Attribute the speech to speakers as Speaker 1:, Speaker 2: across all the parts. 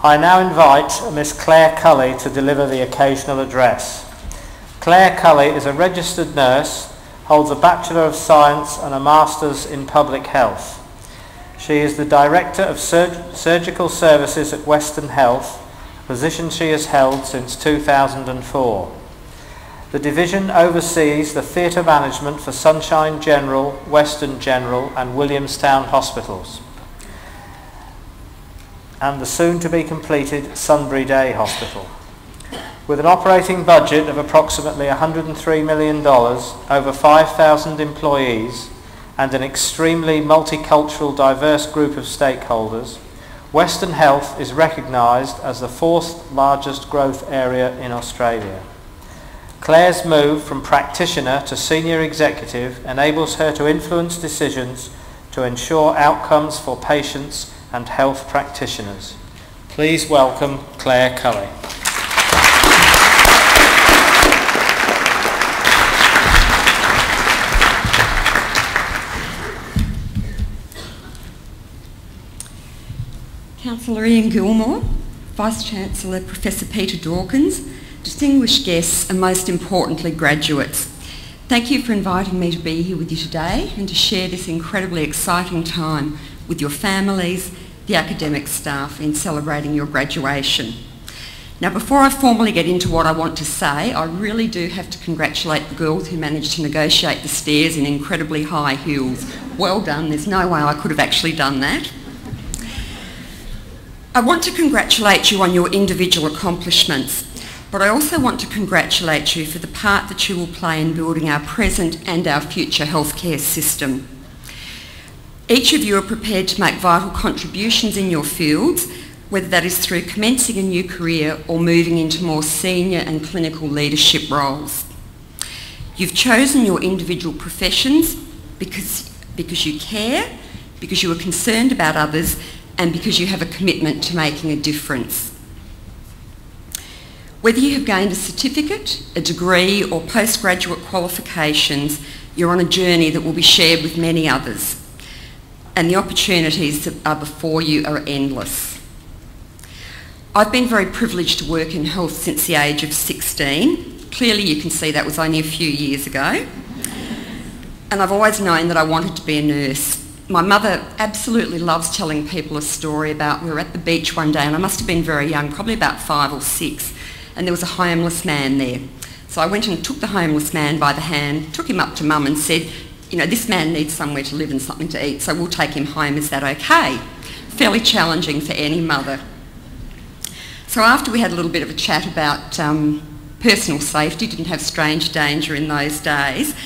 Speaker 1: I now invite Miss Claire Culley to deliver the occasional address. Claire Culley is a registered nurse, holds a Bachelor of Science and a Master's in Public Health. She is the Director of Surgical Services at Western Health, a position she has held since 2004. The division oversees the theatre management for Sunshine General, Western General and Williamstown hospitals, and the soon-to-be completed Sunbury Day Hospital. With an operating budget of approximately $103 million, over 5,000 employees, and an extremely multicultural, diverse group of stakeholders, Western Health is recognised as the fourth largest growth area in Australia. Claire's move from practitioner to senior executive enables her to influence decisions to ensure outcomes for patients and health practitioners. Please welcome Claire Culley.
Speaker 2: Councillor Ian Gilmore, Vice-Chancellor Professor Peter Dawkins, distinguished guests and most importantly graduates, thank you for inviting me to be here with you today and to share this incredibly exciting time with your families, the academic staff in celebrating your graduation. Now, before I formally get into what I want to say, I really do have to congratulate the girls who managed to negotiate the stairs in incredibly high heels. Well done, there's no way I could have actually done that. I want to congratulate you on your individual accomplishments, but I also want to congratulate you for the part that you will play in building our present and our future healthcare system. Each of you are prepared to make vital contributions in your fields, whether that is through commencing a new career or moving into more senior and clinical leadership roles. You've chosen your individual professions because you care, because you are concerned about others, and because you have a commitment to making a difference. Whether you have gained a certificate, a degree or postgraduate qualifications, you're on a journey that will be shared with many others, and the opportunities that are before you are endless. I've been very privileged to work in health since the age of 16. Clearly you can see that was only a few years ago. And I've always known that I wanted to be a nurse. My mother absolutely loves telling people a story about we were at the beach one day, and I must have been very young, probably about 5 or 6, and there was a homeless man there. So I went and took the homeless man by the hand, took him up to Mum and said, you know, this man needs somewhere to live and something to eat, so we'll take him home, is that okay? Fairly challenging for any mother. So after we had a little bit of a chat about personal safety, didn't have strange danger in those days,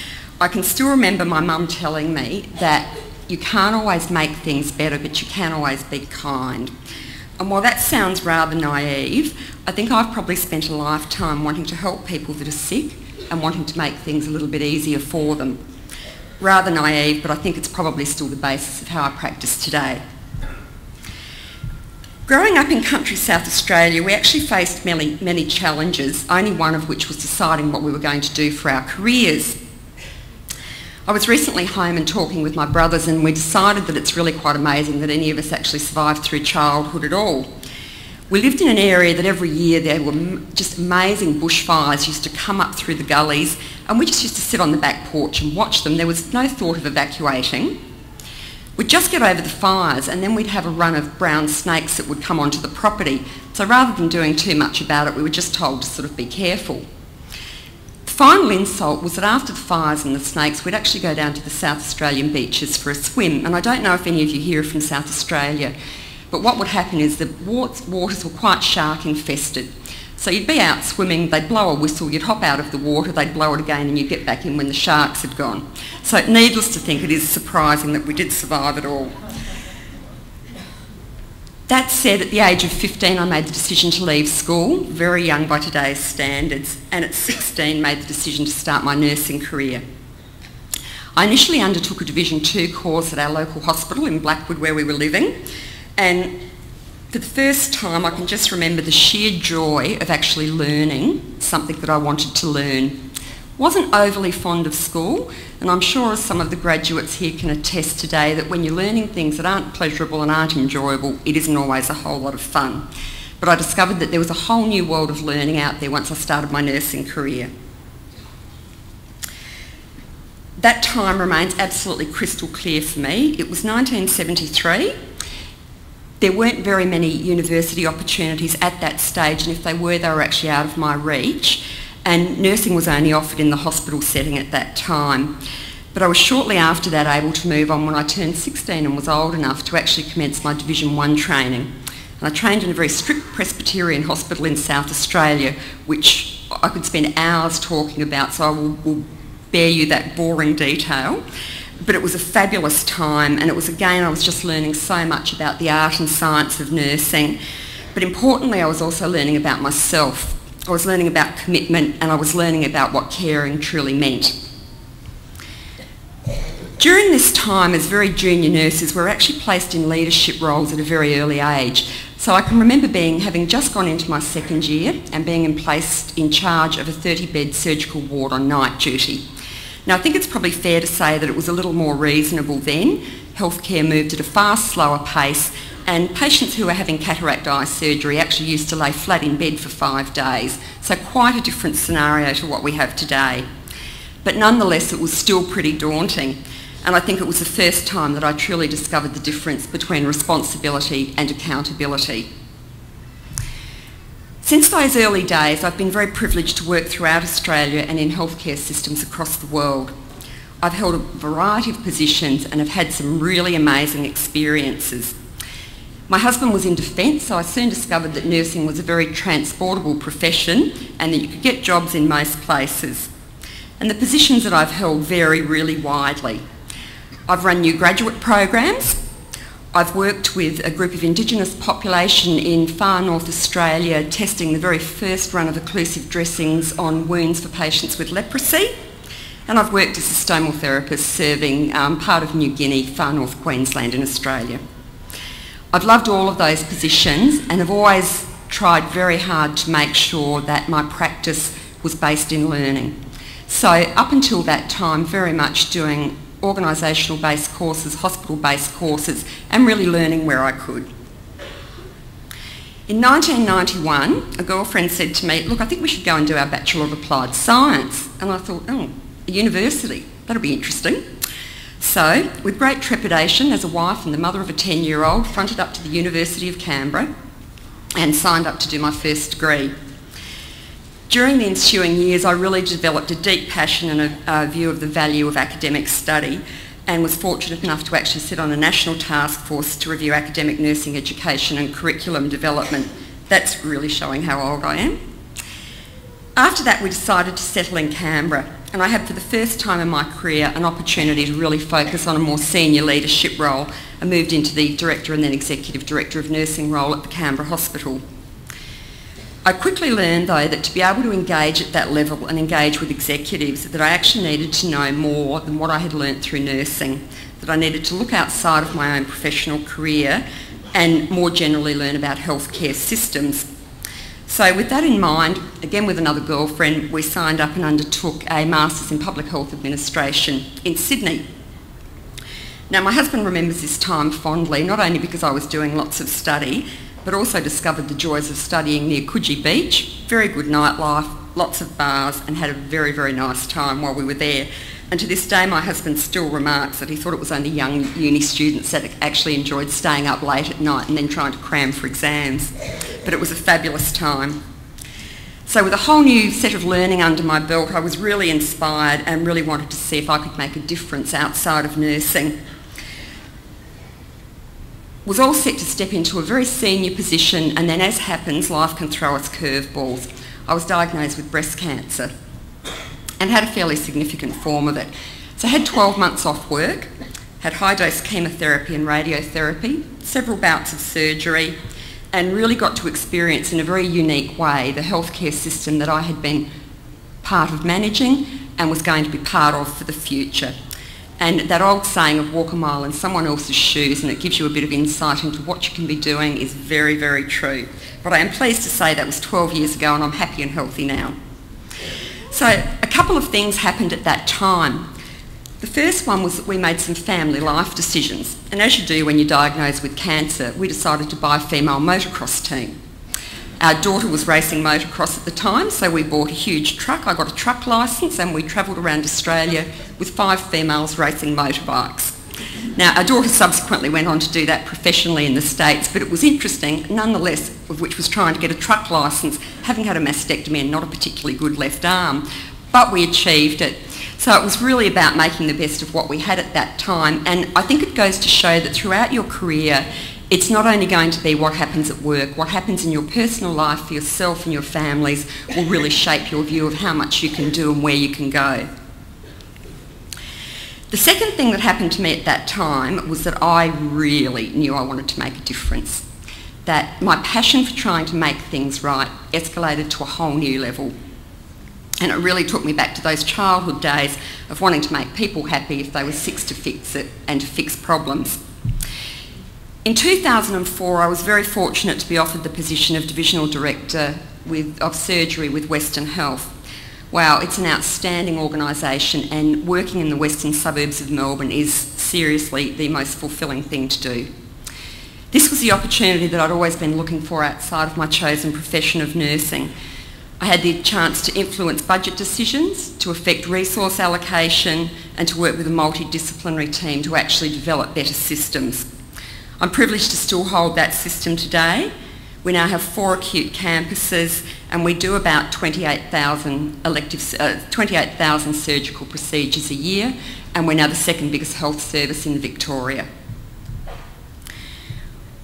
Speaker 2: I can still remember my mum telling me that you can't always make things better, but you can always be kind. And while that sounds rather naive, I think I've probably spent a lifetime wanting to help people that are sick and wanting to make things a little bit easier for them. Rather naive, but I think it's probably still the basis of how I practice today. Growing up in country South Australia, we actually faced many challenges, only one of which was deciding what we were going to do for our careers. I was recently home and talking with my brothers, and we decided that it's really quite amazing that any of us actually survived through childhood at all. We lived in an area that every year there were just amazing bushfires used to come up through the gullies, and we just used to sit on the back porch and watch them. There was no thought of evacuating. We'd just get over the fires and then we'd have a run of brown snakes that would come onto the property. So rather than doing too much about it, we were just told to sort of be careful. The final insult was that after the fires and the snakes, we'd actually go down to the South Australian beaches for a swim. And I don't know if any of you here are from South Australia, but what would happen is the waters were quite shark infested. So you'd be out swimming, they'd blow a whistle, you'd hop out of the water, they'd blow it again, and you'd get back in when the sharks had gone. So needless to think, it is surprising that we did survive it all. That said, at the age of 15, I made the decision to leave school, very young by today's standards, and at 16 made the decision to start my nursing career. I initially undertook a Division 2 course at our local hospital in Blackwood where we were living, and for the first time I can just remember the sheer joy of actually learning something that I wanted to learn. Wasn't overly fond of school, and I'm sure as some of the graduates here can attest today that when you're learning things that aren't pleasurable and aren't enjoyable, it isn't always a whole lot of fun. but I discovered that there was a whole new world of learning out there once I started my nursing career. That time remains absolutely crystal clear for me. It was 1973. There weren't very many university opportunities at that stage, and if they were actually out of my reach, and nursing was only offered in the hospital setting at that time. But I was shortly after that able to move on when I turned 16 and was old enough to actually commence my Division 1 training. And I trained in a very strict Presbyterian hospital in South Australia, which I could spend hours talking about, so I will bear you that boring detail. But it was a fabulous time, and it was, again, I was just learning so much about the art and science of nursing. But importantly, I was also learning about myself. I was learning about commitment, and I was learning about what caring truly meant. During this time, as very junior nurses, we were actually placed in leadership roles at a very early age. So I can remember having just gone into my second year and being placed in charge of a 30-bed surgical ward on night duty. Now, I think it's probably fair to say that it was a little more reasonable then. Healthcare moved at a far slower pace, and patients who were having cataract eye surgery actually used to lay flat in bed for 5 days. So quite a different scenario to what we have today. But nonetheless, it was still pretty daunting. And I think it was the first time that I truly discovered the difference between responsibility and accountability. Since those early days, I've been very privileged to work throughout Australia and in healthcare systems across the world. I've held a variety of positions and have had some really amazing experiences. My husband was in defence, so I soon discovered that nursing was a very transportable profession and that you could get jobs in most places. And the positions that I've held vary really widely. I've run new graduate programs. I've worked with a group of Indigenous population in far North Australia testing the very first run of occlusive dressings on wounds for patients with leprosy. And I've worked as a stomal therapist serving part of New Guinea, far North Queensland in Australia. I've loved all of those positions and have always tried very hard to make sure that my practice was based in learning. So up until that time, very much doing organisational based courses, hospital based courses, and really learning where I could. In 1991, a girlfriend said to me, look, I think we should go and do our Bachelor of Applied Science. And I thought, oh, a university, that'll be interesting. So, with great trepidation, as a wife and the mother of a 10-year-old, fronted up to the University of Canberra and signed up to do my first degree. During the ensuing years, I really developed a deep passion and a view of the value of academic study, and was fortunate enough to actually sit on a national task force to review academic nursing education and curriculum development. That's really showing how old I am. After that, we decided to settle in Canberra, and I had for the first time in my career an opportunity to really focus on a more senior leadership role. I moved into the Director and then Executive Director of Nursing role at the Canberra Hospital. I quickly learned, though, that to be able to engage at that level and engage with executives, that I actually needed to know more than what I had learnt through nursing, that I needed to look outside of my own professional career and more generally learn about healthcare systems. So with that in mind, again with another girlfriend, we signed up and undertook a Masters in Public Health Administration in Sydney. Now, my husband remembers this time fondly, not only because I was doing lots of study, but also discovered the joys of studying near Culley Beach. Very good nightlife, lots of bars, and had a very, very nice time while we were there. And to this day, my husband still remarks that he thought it was only young uni students that actually enjoyed staying up late at night and then trying to cram for exams. But it was a fabulous time. So with a whole new set of learning under my belt, I was really inspired and really wanted to see if I could make a difference outside of nursing. Was all set to step into a very senior position, and then, as happens, life can throw us curveballs. I was diagnosed with breast cancer and had a fairly significant form of it. So I had 12 months off work, had high-dose chemotherapy and radiotherapy, several bouts of surgery, and really got to experience in a very unique way the healthcare system that I had been part of managing and was going to be part of for the future. And that old saying of walk a mile in someone else's shoes, and it gives you a bit of insight into what you can be doing, is very, very true. But I am pleased to say that was 12 years ago and I'm happy and healthy now. So a couple of things happened at that time. The first one was that we made some family life decisions. And as you do when you're diagnosed with cancer, we decided to buy a female motocross team. Our daughter was racing motocross at the time, so we bought a huge truck. I got a truck licence and we travelled around Australia with 5 females racing motorbikes. Now, our daughter subsequently went on to do that professionally in the States, but it was interesting, nonetheless, of which was trying to get a truck licence, having had a mastectomy and not a particularly good left arm. But we achieved it. So it was really about making the best of what we had at that time. And I think it goes to show that throughout your career, it's not only going to be what happens at work, what happens in your personal life for yourself and your families will really shape your view of how much you can do and where you can go. The second thing that happened to me at that time was that I really knew I wanted to make a difference. That my passion for trying to make things right escalated to a whole new level. And it really took me back to those childhood days of wanting to make people happy if they were sick to fix it and to fix problems. In 2004, I was very fortunate to be offered the position of Divisional Director of Surgery with Western Health. Wow, it's an outstanding organisation, and working in the western suburbs of Melbourne is seriously the most fulfilling thing to do. This was the opportunity that I'd always been looking for outside of my chosen profession of nursing. I had the chance to influence budget decisions, to affect resource allocation, and to work with a multidisciplinary team to actually develop better systems. I'm privileged to still hold that system today. We now have 4 acute campuses and we do about 28,000 surgical procedures a year, and we're now the second biggest health service in Victoria.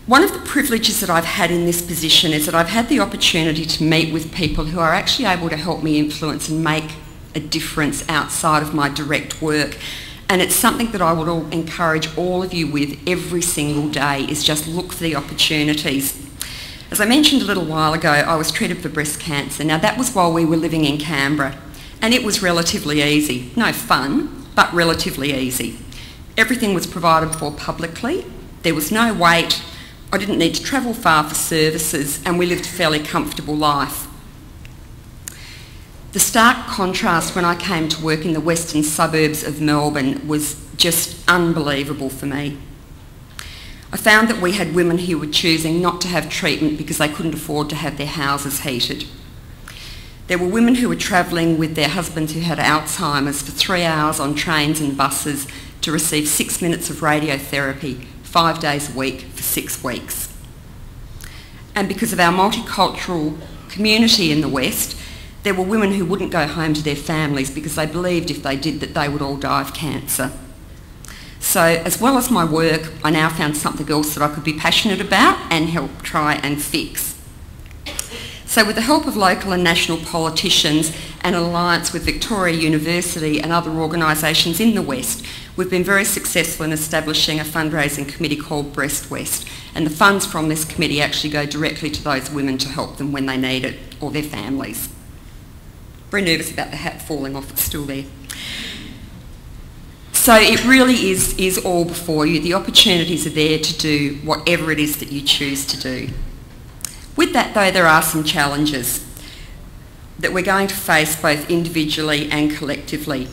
Speaker 2: One of the privileges that I've had in this position is that I've had the opportunity to meet with people who are actually able to help me influence and make a difference outside of my direct work. And it's something that I would encourage all of you with every single day, is just look for the opportunities. As I mentioned a little while ago, I was treated for breast cancer. Now that was while we were living in Canberra, and it was relatively easy. No fun, but relatively easy. Everything was provided for publicly. There was no wait. I didn't need to travel far for services, and we lived a fairly comfortable life. The stark contrast when I came to work in the western suburbs of Melbourne was just unbelievable for me. I found that we had women who were choosing not to have treatment because they couldn't afford to have their houses heated. There were women who were travelling with their husbands who had Alzheimer's for 3 hours on trains and buses to receive 6 minutes of radiotherapy 5 days a week for 6 weeks. And because of our multicultural community in the West, there were women who wouldn't go home to their families because they believed if they did that they would all die of cancer. So as well as my work, I now found something else that I could be passionate about and help try and fix. So with the help of local and national politicians and an alliance with Victoria University and other organisations in the West, we've been very successful in establishing a fundraising committee called Breast West, and the funds from this committee actually go directly to those women to help them when they need it, or their families. Very nervous about the hat falling off, it's still there. So it really is all before you. The opportunities are there to do whatever it is that you choose to do. With that though, there are some challenges that we're going to face both individually and collectively.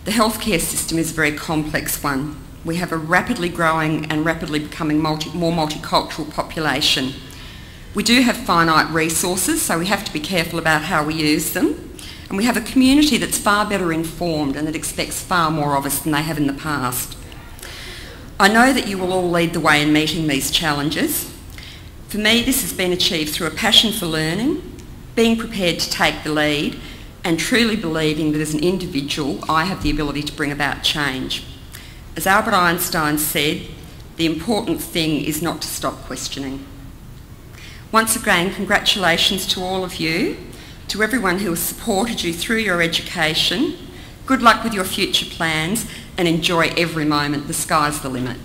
Speaker 2: The healthcare system is a very complex one. We have a rapidly growing and rapidly becoming more multicultural population. We do have finite resources, so we have to be careful about how we use them. And we have a community that's far better informed and that expects far more of us than they have in the past. I know that you will all lead the way in meeting these challenges. For me, this has been achieved through a passion for learning, being prepared to take the lead, and truly believing that as an individual, I have the ability to bring about change. As Albert Einstein said, the important thing is not to stop questioning. Once again, congratulations to all of you. To everyone who has supported you through your education, good luck with your future plans and enjoy every moment. The sky's the limit.